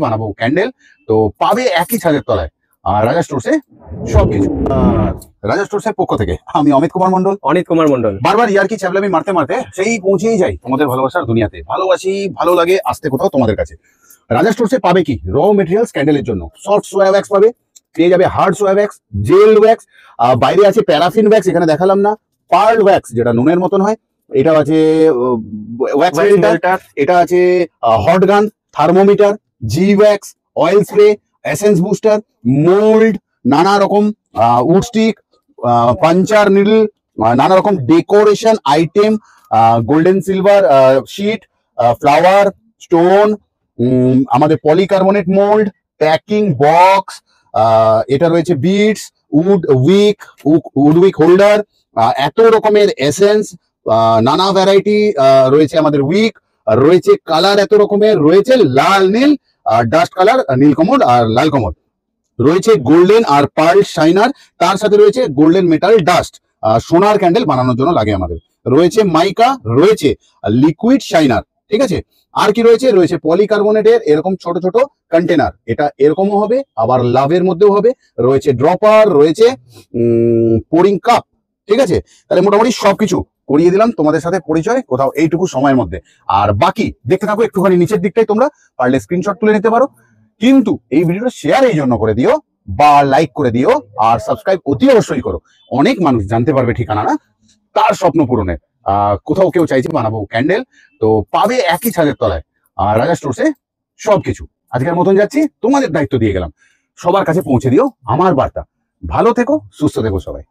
বানাবো ক্যান্ডেল, তো পাবে একই ছাদের তলায় রাজা স্টোরসে সবকিছু। রাজা স্টোরসের পক্ষ থেকে আমি অমিত কুমার মন্ডল বারবার ইয়ার্কি চ্যাবলামি মারতে মারতে সেই পৌঁছেই যাই তোমাদের ভালোবাসার দুনিয়াতে। ভালোবাসি, ভালো লাগে আসতে কোথাও তোমাদের কাছে। রাজা স্টোরসে পাবে কি র মেটেরিয়ালস ক্যান্ডেলের জন্য। সফট সোয়া ওয়্যাক্স পাবে, পেয়ে যাবে হার্ড সোয়া ওয়্যাক্স, জেল ওয়্যাক্স, বাইরে আছে প্যারাফিন ওয়্যাক্স, এখানে দেখালাম না, পার্ল ওয়্যাক্স যেটা নুনের মতন হয়, এটা আছে ওয়্যাক্স ফিল্টার, এটা আছে hot gun, thermometer, G wax, oil spray, essence booster, mould, নানা রকম উড স্টিক, পাঞ্চার নিডল, নানা রকম decoration item, golden silver sheet, flower, stone, আমাদের পলিকার্বনেট মোল্ড, প্যাকিং বক্স, এটা রয়েছে বিডস, উড উইক হোল্ডার, এত রকমের এসেন্স, নানা ভ্যারাইটি রয়েছে আমাদের উইক, রয়েছে কালার এত রকমের, রয়েছে লাল নীল ডাস্ট কালার, নীলকমল আর লাল কমল, রয়েছে গোল্ডেন আর পার্ল শাইনার, তার সাথে রয়েছে গোল্ডেন মেটাল ডাস্ট, সোনার ক্যান্ডেল বানানোর জন্য লাগে আমাদের, রয়েছে মাইকা, রয়েছে লিকুইড শাইনার, ঠিক আছে। আর কি রয়েছে, রয়েছে পলিকার্বনেটের এরকম ছোট ছোট কন্টেনার, এটা এরকমও হবে, আবার লাভের মধ্যেও হবে, রয়েছে ড্রপার, রয়েছে পোরিং কাপ, ঠিক আছে। তাহলে মোটামুটি সবকিছু করিয়ে দিলাম তোমাদের সাথে পরিচয় কোথাও এইটুকু সময়ের মধ্যে। আর বাকি দেখতে থাকো, একটুখানি নিচের দিকটাই তোমরা পারলে স্ক্রিনশট তুলে নিতে পারো, কিন্তু এই ভিডিওটা শেয়ার এই জন্য করে দিও বা লাইক করে দিও আর সাবস্ক্রাইব অতি অবশ্যই করো। অনেক মানুষ জানতে পারবে ঠিকানা না, তার স্বপ্ন পূরণের। কোথাও কেউ চাইছে বানাবো ক্যান্ডেল, তো পাবে একই ছাদের তলায় রাজা স্টোরসে সবকিছু। আজকের মতন যাচ্ছি, তোমাদের দায়িত্ব দিয়ে গেলাম, সবার কাছে পৌঁছে দিও আমার বার্তা। ভালো থেকো, সুস্থ থেকো সবাই।